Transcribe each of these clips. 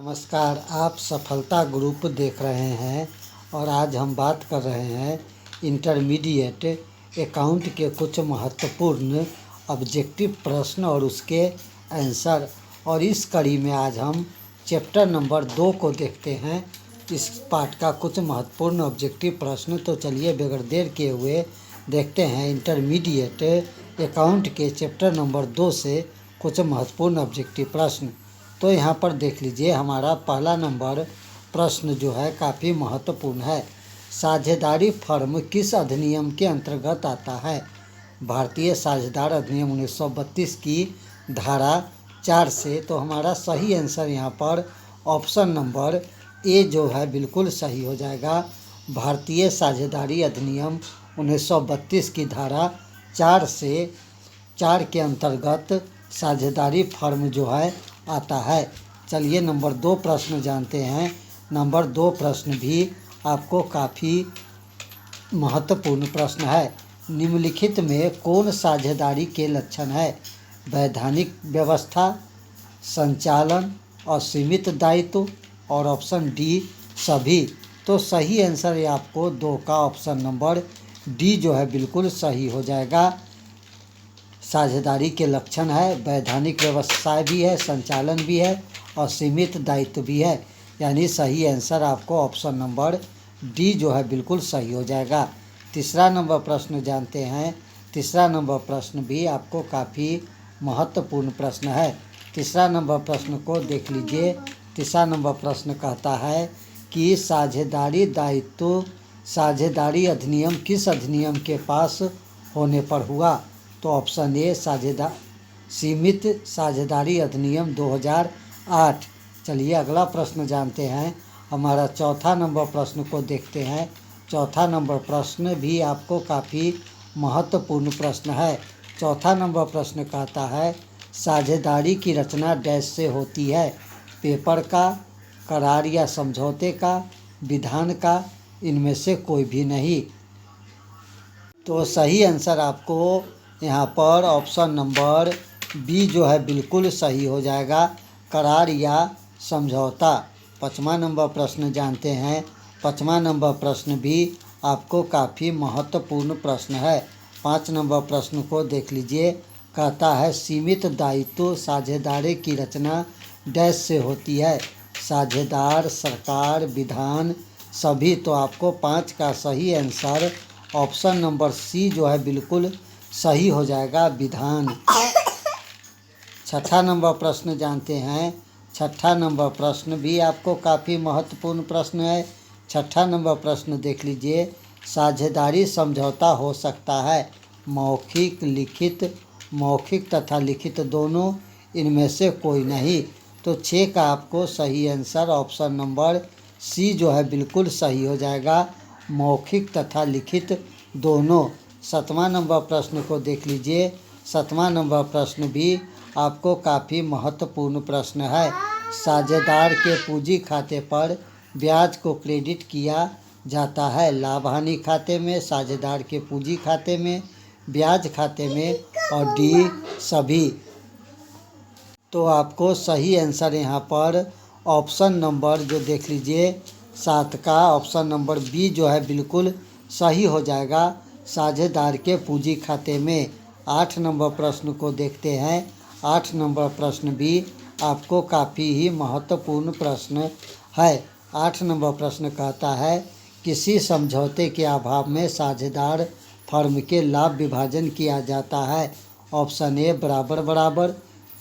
नमस्कार, आप सफलता ग्रुप देख रहे हैं और आज हम बात कर रहे हैं इंटरमीडिएट अकाउंट के कुछ महत्वपूर्ण ऑब्जेक्टिव प्रश्न और उसके आंसर। और इस कड़ी में आज हम चैप्टर नंबर 2 को देखते हैं। इस पाठ का कुछ महत्वपूर्ण ऑब्जेक्टिव प्रश्न। तो चलिए बगैर देर किए हुए देखते हैं इंटरमीडिएट अकाउंट के चैप्टर नंबर 2 से कुछ महत्वपूर्ण ऑब्जेक्टिव प्रश्न। तो यहाँ पर देख लीजिए, हमारा पहला नंबर प्रश्न जो है काफ़ी महत्वपूर्ण है। साझेदारी फर्म किस अधिनियम के अंतर्गत आता है? भारतीय साझेदार अधिनियम 1932 की धारा 4 से। तो हमारा सही आंसर यहाँ पर ऑप्शन नंबर ए जो है बिल्कुल सही हो जाएगा। भारतीय साझेदारी अधिनियम 1932 की धारा 4 से 4 के अंतर्गत साझेदारी फर्म जो है आता है। चलिए नंबर 2 प्रश्न जानते हैं। नंबर 2 प्रश्न भी आपको काफ़ी महत्वपूर्ण प्रश्न है। निम्नलिखित में कौन साझेदारी के लक्षण है? वैधानिक व्यवस्था, संचालन, असीमित दायित्व और ऑप्शन डी सभी। तो सही आंसर है आपको 2 का ऑप्शन नंबर डी जो है बिल्कुल सही हो जाएगा। साझेदारी के लक्षण है, वैधानिक व्यवस्था भी है, संचालन भी है और सीमित दायित्व भी है। यानी सही आंसर आपको ऑप्शन नंबर डी जो है बिल्कुल सही हो जाएगा। तीसरा नंबर प्रश्न जानते हैं। तीसरा नंबर प्रश्न भी आपको काफ़ी महत्वपूर्ण प्रश्न है। तीसरा नंबर प्रश्न को देख लीजिए। तीसरा नंबर प्रश्न कहता है कि साझेदारी दायित्व साझेदारी अधिनियम किस अधिनियम के पास होने पर हुआ? तो ऑप्शन ए सीमित साझेदारी अधिनियम 2008। चलिए अगला प्रश्न जानते हैं। हमारा चौथा नंबर प्रश्न को देखते हैं। चौथा नंबर प्रश्न भी आपको काफ़ी महत्वपूर्ण प्रश्न है। चौथा नंबर प्रश्न कहता है साझेदारी की रचना डैश से होती है? पेपर का, करार या समझौते का, विधान का, इनमें से कोई भी नहीं। तो सही आंसर आपको यहाँ पर ऑप्शन नंबर बी जो है बिल्कुल सही हो जाएगा, करार या समझौता। 5वां नंबर प्रश्न जानते हैं। 5वां नंबर प्रश्न भी आपको काफ़ी महत्वपूर्ण प्रश्न है। 5 नंबर प्रश्न को देख लीजिए। कहता है सीमित दायित्व साझेदारी की रचना डैश से होती है? साझेदार, सरकार, विधान, सभी। तो आपको 5 का सही आंसर ऑप्शन नंबर सी जो है बिल्कुल सही हो जाएगा, विधान। 6ठा नंबर प्रश्न जानते हैं। 6ठा नंबर प्रश्न भी आपको काफ़ी महत्वपूर्ण प्रश्न है। 6ठा नंबर प्रश्न देख लीजिए। साझेदारी समझौता हो सकता है मौखिक तथा लिखित दोनों, इनमें से कोई नहीं। तो 6 का आपको सही आंसर ऑप्शन नंबर सी जो है बिल्कुल सही हो जाएगा, मौखिक तथा लिखित दोनों। 7वां नंबर प्रश्न को देख लीजिए। 7वां नंबर प्रश्न भी आपको काफ़ी महत्वपूर्ण प्रश्न है। साझेदार के पूंजी खाते पर ब्याज को क्रेडिट किया जाता है? लाभ हानि खाते में, साझेदार के पूंजी खाते में, ब्याज खाते में और डी सभी। तो आपको सही आंसर यहाँ पर ऑप्शन नंबर जो देख लीजिए 7 का ऑप्शन नंबर बी जो है बिल्कुल सही हो जाएगा, साझेदार के पूंजी खाते में। 8 नंबर प्रश्न को देखते हैं। 8 नंबर प्रश्न भी आपको काफ़ी ही महत्वपूर्ण प्रश्न है। 8 नंबर प्रश्न कहता है किसी समझौते के अभाव में साझेदार फर्म के लाभ विभाजन किया जाता है? ऑप्शन ए बराबर बराबर,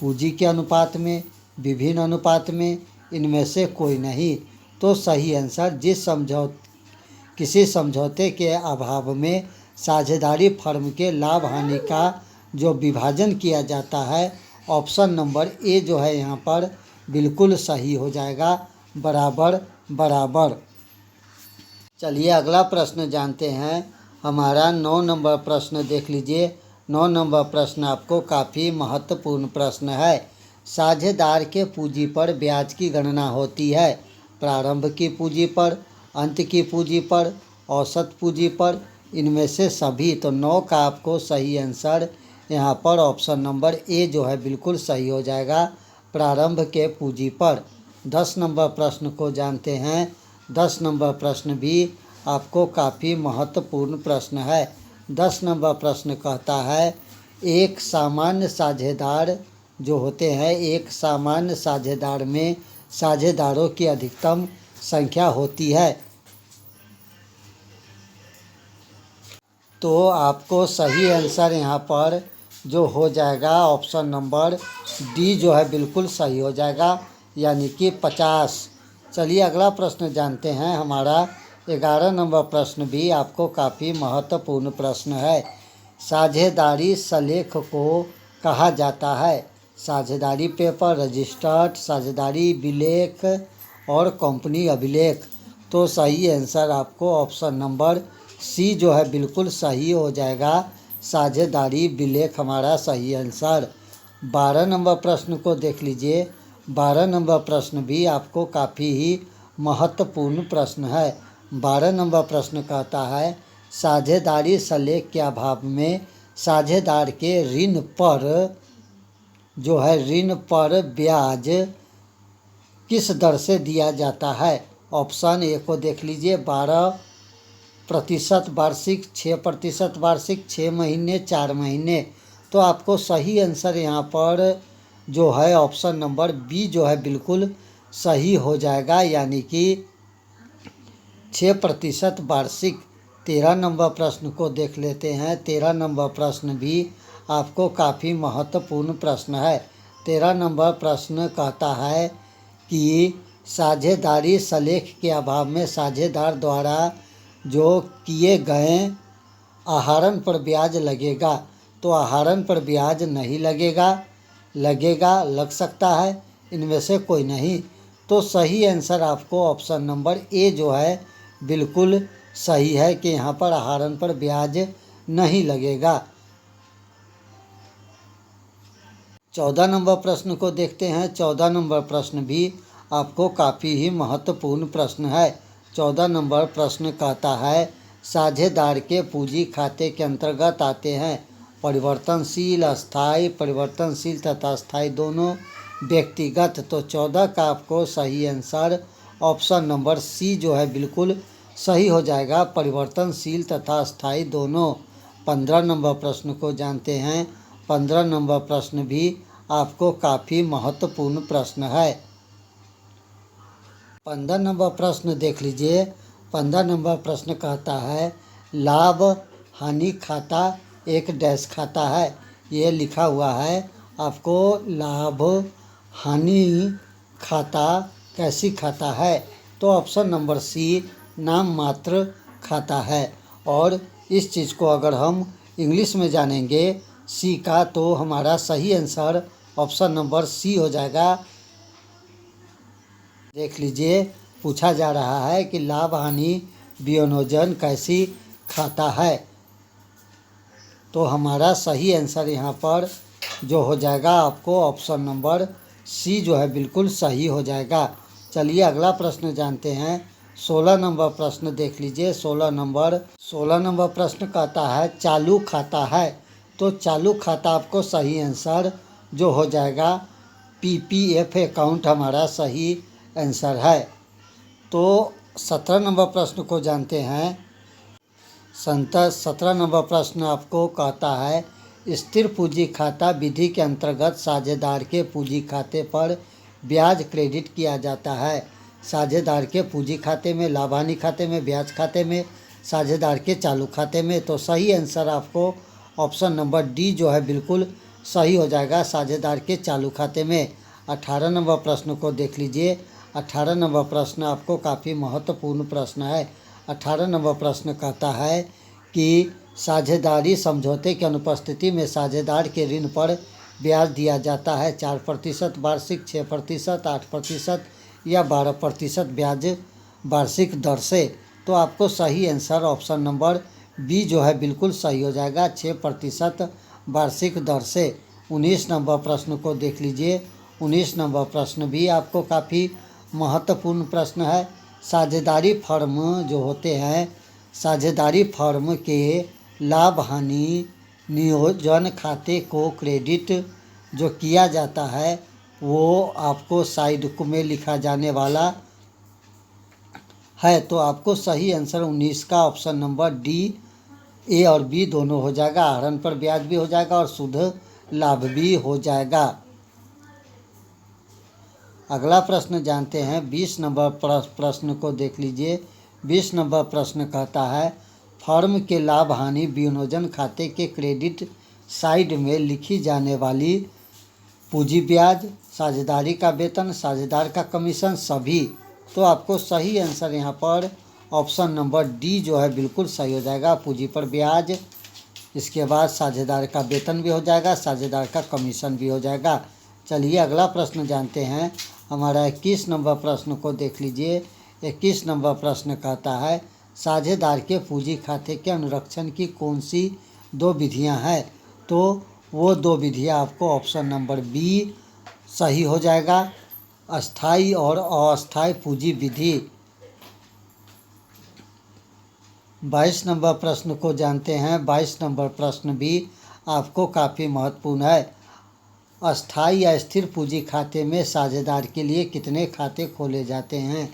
पूंजी के अनुपात में, विभिन्न अनुपात में, इनमें से कोई नहीं। तो सही आंसर किसी समझौते के अभाव में साझेदारी फर्म के लाभ हानि का जो विभाजन किया जाता है, ऑप्शन नंबर ए जो है यहाँ पर बिल्कुल सही हो जाएगा, बराबर बराबर। चलिए अगला प्रश्न जानते हैं। हमारा 9 नंबर प्रश्न देख लीजिए। 9 नंबर प्रश्न आपको काफ़ी महत्वपूर्ण प्रश्न है। साझेदार के पूंजी पर ब्याज की गणना होती है? प्रारंभ की पूंजी पर, अंत की पूंजी पर, औसत पूंजी पर, इनमें से सभी। तो 9 का आपको सही आंसर यहाँ पर ऑप्शन नंबर ए जो है बिल्कुल सही हो जाएगा, प्रारंभ के पूंजी पर। 10 नंबर प्रश्न को जानते हैं। 10 नंबर प्रश्न भी आपको काफ़ी महत्वपूर्ण प्रश्न है। 10 नंबर प्रश्न कहता है, एक सामान्य साझेदार जो होते हैं, एक सामान्य साझेदार में साझेदारों की अधिकतम संख्या होती है। तो आपको सही आंसर यहाँ पर जो हो जाएगा ऑप्शन नंबर डी जो है बिल्कुल सही हो जाएगा, यानी कि 50। चलिए अगला प्रश्न जानते हैं। हमारा 11 नंबर प्रश्न भी आपको काफ़ी महत्वपूर्ण प्रश्न है। साझेदारी सलेख को कहा जाता है। साझेदारी पेपर, रजिस्टर्ड, साझेदारी विलेख और कंपनी अभिलेख। तो सही आंसर आपको ऑप्शन नंबर सी जो है बिल्कुल सही हो जाएगा। साझेदारी विलेख हमारा सही आंसर। 12 नंबर प्रश्न को देख लीजिए। 12 नंबर प्रश्न भी आपको काफ़ी ही महत्वपूर्ण प्रश्न है। 12 नंबर प्रश्न कहता है, साझेदारी सलेख के अभाव में साझेदार के ऋण पर जो है ऋण पर ब्याज किस दर से दिया जाता है। ऑप्शन ए को देख लीजिए, 12% वार्षिक, 6% वार्षिक, 6 महीने, 4 महीने। तो आपको सही आंसर यहाँ पर जो है ऑप्शन नंबर बी जो है बिल्कुल सही हो जाएगा, यानी कि 6% वार्षिक। 13 नंबर प्रश्न को देख लेते हैं। 13 नंबर प्रश्न भी आपको काफ़ी महत्वपूर्ण प्रश्न है। 13 नंबर प्रश्न कहता है कि साझेदारी सलेख के अभाव में साझेदार द्वारा जो किए गए आहरण पर ब्याज लगेगा। तो आहरण पर ब्याज नहीं लगेगा, लगेगा, लग सकता है, इनमें से कोई नहीं। तो सही आंसर आपको ऑप्शन नंबर ए जो है बिल्कुल सही है कि यहाँ पर आहरण पर ब्याज नहीं लगेगा। 14 नंबर प्रश्न को देखते हैं। 14 नंबर प्रश्न भी आपको काफ़ी ही महत्वपूर्ण प्रश्न है। 14 नंबर प्रश्न कहता है, साझेदार के पूंजी खाते के अंतर्गत आते हैं परिवर्तनशील, अस्थायी, परिवर्तनशील तथा अस्थायी दोनों, व्यक्तिगत। तो 14 का आपको सही आंसर ऑप्शन नंबर सी जो है बिल्कुल सही हो जाएगा, परिवर्तनशील तथा अस्थायी दोनों। 15 नंबर प्रश्न को जानते हैं। 15 नंबर प्रश्न भी आपको काफ़ी महत्वपूर्ण प्रश्न है। 15 नंबर प्रश्न देख लीजिए। 15 नंबर प्रश्न कहता है, लाभ हानि खाता एक डैश खाता है। ये लिखा हुआ है आपको, लाभ हानि खाता कैसी खाता है। तो ऑप्शन नंबर सी नाम मात्र खाता है। और इस चीज़ को अगर हम इंग्लिश में जानेंगे सी का, तो हमारा सही आंसर ऑप्शन नंबर सी हो जाएगा। देख लीजिए, पूछा जा रहा है कि लाभ हानि वियोजन कैसी खाता है। तो हमारा सही आंसर यहाँ पर जो हो जाएगा आपको ऑप्शन नंबर सी जो है बिल्कुल सही हो जाएगा। चलिए अगला प्रश्न जानते हैं। 16 नंबर प्रश्न देख लीजिए। 16 नंबर प्रश्न कहता है, चालू खाता है। तो चालू खाता आपको सही आंसर जो हो जाएगा पीपीएफ अकाउंट हमारा सही आंसर है। तो 17 नंबर प्रश्न को जानते हैं। 17 नंबर प्रश्न आपको कहता है, स्थिर पूंजी खाता विधि के अंतर्गत साझेदार के पूंजी खाते पर ब्याज क्रेडिट किया जाता है। साझेदार के पूंजी खाते में, लाभ हानि खाते में, ब्याज खाते में, साझेदार के चालू खाते में। तो सही आंसर आपको ऑप्शन नंबर डी जो है बिल्कुल सही हो जाएगा, साझेदार के चालू खाते में। 18 नंबर प्रश्न को देख लीजिए। 18 नंबर प्रश्न आपको काफ़ी महत्वपूर्ण प्रश्न है। 18 नंबर प्रश्न कहता है कि साझेदारी समझौते की अनुपस्थिति में साझेदार के ऋण पर ब्याज दिया जाता है 4% वार्षिक, 6%, 8% या 12% ब्याज वार्षिक दर से। तो आपको सही आंसर ऑप्शन नंबर बी जो है बिल्कुल सही हो जाएगा, 6% वार्षिक दर से। 19 नंबर प्रश्न को देख लीजिए। 19 नंबर प्रश्न भी आपको काफ़ी महत्वपूर्ण प्रश्न है। साझेदारी फर्म जो होते हैं, साझेदारी फर्म के लाभ हानि नियोजन खाते को क्रेडिट जो किया जाता है वो आपको साइड में लिखा जाने वाला है। तो आपको सही आंसर 19 का ऑप्शन नंबर डी, ए और बी दोनों हो जाएगा। आहरण पर ब्याज भी हो जाएगा और शुद्ध लाभ भी हो जाएगा। अगला प्रश्न जानते हैं। 20 नंबर प्रश्न को देख लीजिए। 20 नंबर प्रश्न कहता है, फर्म के लाभ हानि विनियोजन खाते के क्रेडिट साइड में लिखी जाने वाली पूंजी ब्याज, साझेदारी का वेतन, साझेदार का कमीशन सभी। तो आपको सही आंसर यहाँ पर ऑप्शन नंबर डी जो है बिल्कुल सही हो जाएगा। पूंजी पर ब्याज, इसके बाद साझेदार का वेतन भी हो जाएगा, साझेदार का कमीशन भी हो जाएगा। चलिए अगला प्रश्न जानते हैं। हमारा 21 नंबर प्रश्न को देख लीजिए। 21 नंबर प्रश्न कहता है, साझेदार के पूंजी खाते के अनुरक्षण की कौन सी 2 विधियां हैं? तो वो 2 विधियां आपको ऑप्शन नंबर बी सही हो जाएगा। अस्थाई और अस्थाई पूंजी विधि। 22 नंबर प्रश्न को जानते हैं। 22 नंबर प्रश्न भी आपको काफ़ी महत्वपूर्ण है। अस्थाई या स्थिर पूंजी खाते में साझेदार के लिए कितने खाते खोले जाते हैं?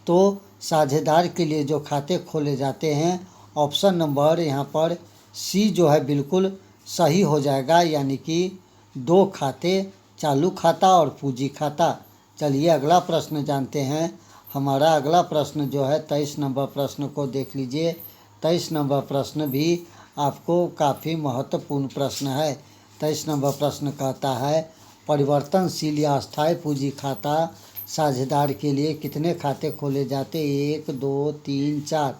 तो साझेदार के लिए जो खाते खोले जाते हैं, ऑप्शन नंबर यहाँ पर सी जो है बिल्कुल सही हो जाएगा, यानी कि 2 खाते, चालू खाता और पूंजी खाता। चलिए अगला प्रश्न जानते हैं। हमारा अगला प्रश्न जो है 23 नंबर प्रश्न को देख लीजिए। 23 नंबर प्रश्न भी आपको काफ़ी महत्वपूर्ण प्रश्न है। 23 नंबर प्रश्न कहता है, परिवर्तनशील या अस्थायी पूंजी खाता साझेदार के लिए कितने खाते खोले जाते? 1, 2, 3, 4।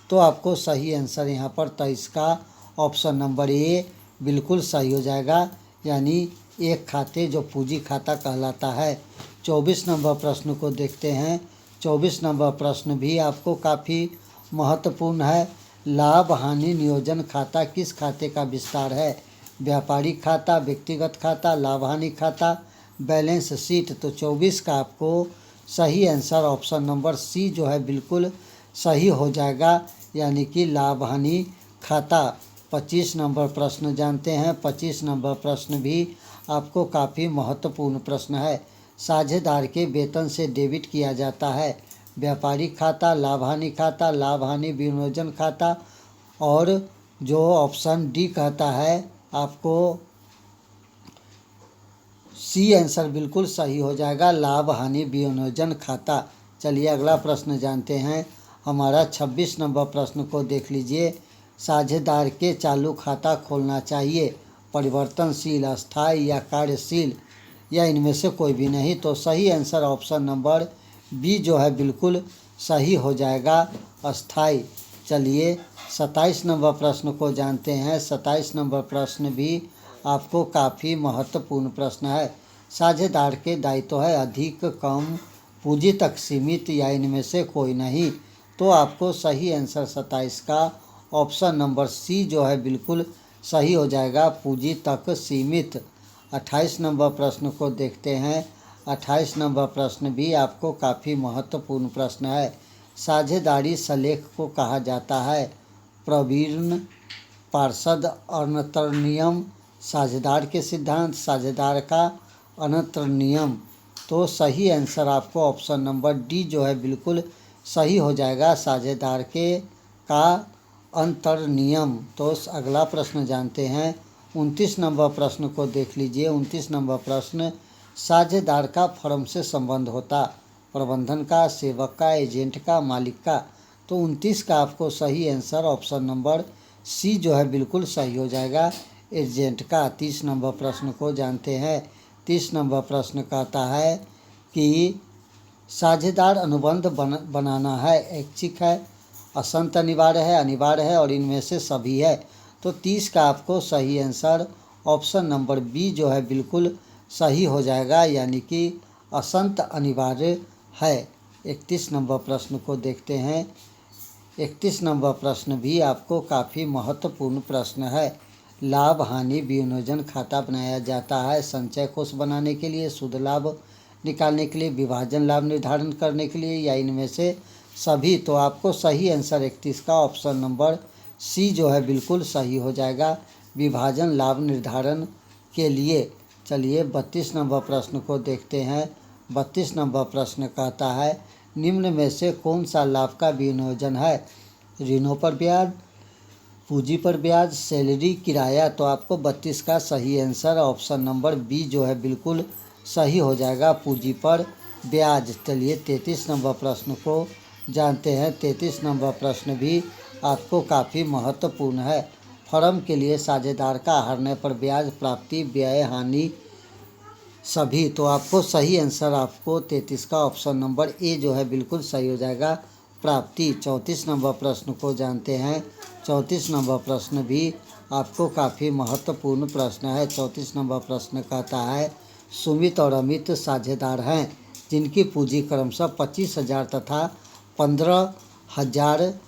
तो आपको सही आंसर यहाँ पर 23 का ऑप्शन नंबर ए बिल्कुल सही हो जाएगा, यानी 1 खाते जो पूंजी खाता कहलाता है। 24 नंबर प्रश्न को देखते हैं। 24 नंबर प्रश्न भी आपको काफ़ी महत्वपूर्ण है। लाभ हानि नियोजन खाता किस खाते का विस्तार है? व्यापारिक खाता, व्यक्तिगत खाता, लाभ हानि खाता, बैलेंस शीट। तो 24 का आपको सही आंसर ऑप्शन नंबर सी जो है बिल्कुल सही हो जाएगा, यानी कि लाभ हानि खाता। 25 नंबर प्रश्न जानते हैं। 25 नंबर प्रश्न भी आपको काफ़ी महत्वपूर्ण प्रश्न है। साझेदार के वेतन से डेबिट किया जाता है व्यापारिक खाता, लाभ हानि खाता, लाभ हानि विनियोजन खाता, और जो ऑप्शन डी कहता है आपको सी आंसर बिल्कुल सही हो जाएगा, लाभ हानि विनियोजन खाता। चलिए अगला प्रश्न जानते हैं। हमारा 26 नंबर प्रश्न को देख लीजिए। साझेदार के चालू खाता खोलना चाहिए परिवर्तनशील, अस्थायी या कार्यशील, या इनमें से कोई भी नहीं? तो सही आंसर ऑप्शन नंबर बी जो है बिल्कुल सही हो जाएगा, अस्थायी। चलिए 27 नंबर प्रश्न को जानते हैं। 27 नंबर प्रश्न भी आपको काफ़ी महत्वपूर्ण प्रश्न है। साझेदार के दायित्व है अधिक, कम, पूंजी तक सीमित, या इनमें से कोई नहीं? तो आपको सही आंसर 27 का ऑप्शन नंबर सी जो है बिल्कुल सही हो जाएगा, पूंजी तक सीमित। 28 नंबर प्रश्न को देखते हैं। 28 नंबर प्रश्न भी आपको काफ़ी महत्वपूर्ण प्रश्न है। साझेदारी सलेख को कहा जाता है प्रवीण, पार्षद, अनंतरनियम, साझेदार के सिद्धांत, साझेदार का अनंतरनियम। तो सही आंसर आपको ऑप्शन नंबर डी जो है बिल्कुल सही हो जाएगा, साझेदार के का अंतरनियम। तो अगला प्रश्न जानते हैं। 29 नंबर प्रश्न को देख लीजिए। 29 नंबर प्रश्न, साझेदार का फर्म से संबंध होता प्रबंधन का, सेवक का, एजेंट का, मालिक का? तो 29 का आपको सही आंसर ऑप्शन नंबर सी जो है बिल्कुल सही हो जाएगा, एजेंट का। 30 नंबर प्रश्न को जानते हैं। 30 नंबर प्रश्न कहता है कि साझेदार अनुबंध बनाना है, ऐच्छिक है, असंत अनिवार्य है और इनमें से सभी है? तो 30 का आपको सही आंसर ऑप्शन नंबर बी जो है बिल्कुल सही हो जाएगा, यानी कि असंत अनिवार्य है। 31 नंबर प्रश्न को देखते हैं। 31 नंबर प्रश्न भी आपको काफ़ी महत्वपूर्ण प्रश्न है। लाभ हानि विनियोजन खाता बनाया जाता है संचय कोष बनाने के लिए, शुद्ध लाभ निकालने के लिए, विभाजन लाभ निर्धारण करने के लिए, या इनमें से सभी? तो आपको सही आंसर 31 का ऑप्शन नंबर सी जो है बिल्कुल सही हो जाएगा, विभाजन लाभ निर्धारण के लिए। चलिए 32 नंबर प्रश्न को देखते हैं। 32 नंबर प्रश्न कहता है, निम्न में से कौन सा लाभ का विनियोजन है? ऋणों पर ब्याज, पूंजी पर ब्याज, सैलरी, किराया। तो आपको 32 का सही आंसर ऑप्शन नंबर बी जो है बिल्कुल सही हो जाएगा, पूंजी पर ब्याज। चलिए 33 नंबर प्रश्न को जानते हैं। 33 नंबर प्रश्न भी आपको काफ़ी महत्वपूर्ण है। फर्म के लिए साझेदार का हारने पर ब्याज, प्राप्ति, व्यय, हानि सभी। तो आपको सही आंसर आपको 33 का ऑप्शन नंबर ए जो है बिल्कुल सही हो जाएगा, प्राप्ति। 34 नंबर प्रश्न को जानते हैं। 34 नंबर प्रश्न भी आपको काफ़ी महत्वपूर्ण प्रश्न है। 34 नंबर प्रश्न कहता है, सुमित और अमित साझेदार हैं जिनकी पूंजी क्रमशः 25,000 तथा 15,000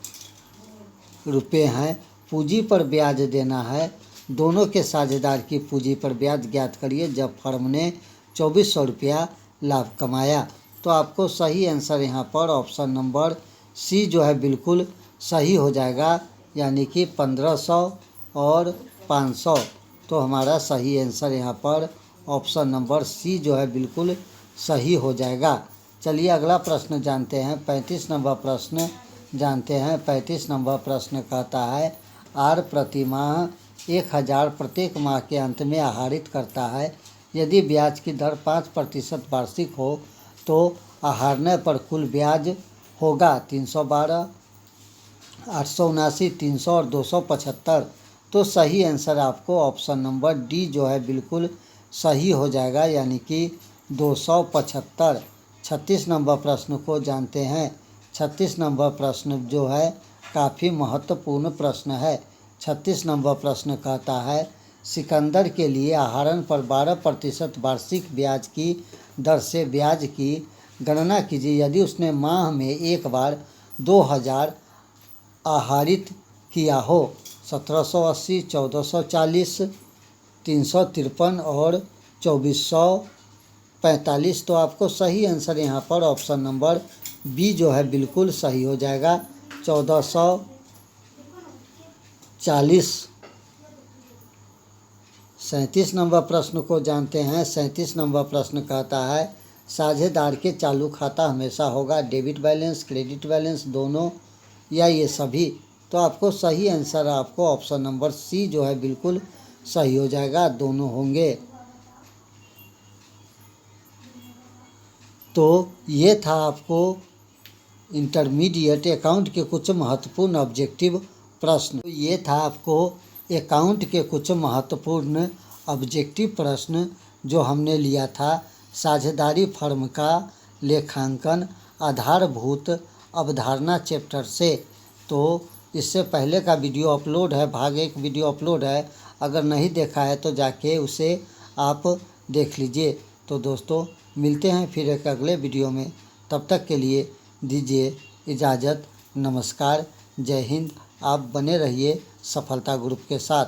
रुपये हैं। पूंजी पर ब्याज देना है। दोनों के साझेदार की पूंजी पर ब्याज ज्ञात करिए जब फर्म ने 2400 रुपया लाभ कमाया। तो आपको सही आंसर यहाँ पर ऑप्शन नंबर सी जो है बिल्कुल सही हो जाएगा, यानी कि 1500 और 500। तो हमारा सही आंसर यहाँ पर ऑप्शन नंबर सी जो है बिल्कुल सही हो जाएगा। चलिए अगला प्रश्न जानते हैं। 35 नंबर प्रश्न जानते हैं। 35 नंबर प्रश्न कहता है, आर प्रति माह 1000 प्रत्येक माह के अंत में आहरित करता है। यदि ब्याज की दर 5% वार्षिक हो तो आहरने पर कुल ब्याज होगा 312, 879, 300 और 275। तो सही आंसर आपको ऑप्शन नंबर डी जो है बिल्कुल सही हो जाएगा, यानी कि 275। 36 नंबर प्रश्न को जानते हैं। 36 नंबर प्रश्न जो है काफ़ी महत्वपूर्ण प्रश्न है। 36 नंबर प्रश्न कहता है, सिकंदर के लिए आहरण पर 12% वार्षिक ब्याज की दर से ब्याज की गणना कीजिए यदि उसने माह में एक बार 2000 आहरित किया हो। 1780, 1440, 353 और 2445। तो आपको सही आंसर यहाँ पर ऑप्शन नंबर बी जो है बिल्कुल सही हो जाएगा, 1440। 37 नंबर प्रश्न को जानते हैं। 37 नंबर प्रश्न कहता है, साझेदार के चालू खाता हमेशा होगा डेबिट बैलेंस, क्रेडिट बैलेंस, दोनों या ये सभी। तो आपको सही आंसर आपको ऑप्शन नंबर सी जो है बिल्कुल सही हो जाएगा, दोनों होंगे। तो ये था आपको इंटरमीडिएट अकाउंट के कुछ महत्वपूर्ण ऑब्जेक्टिव प्रश्न। तो ये था आपको अकाउंट के कुछ महत्वपूर्ण ऑब्जेक्टिव प्रश्न जो हमने लिया था। साझेदारी फर्म का लेखांकन आधारभूत अवधारणा चैप्टर से। तो इससे पहले का वीडियो अपलोड है, भाग 1 वीडियो अपलोड है, अगर नहीं देखा है तो जाके उसे आप देख लीजिए। तो दोस्तों मिलते हैं फिर एक अगले वीडियो में, तब तक के लिए दीजिए इजाज़त। नमस्कार, जय हिंद। आप बने रहिए सफलता ग्रुप के साथ।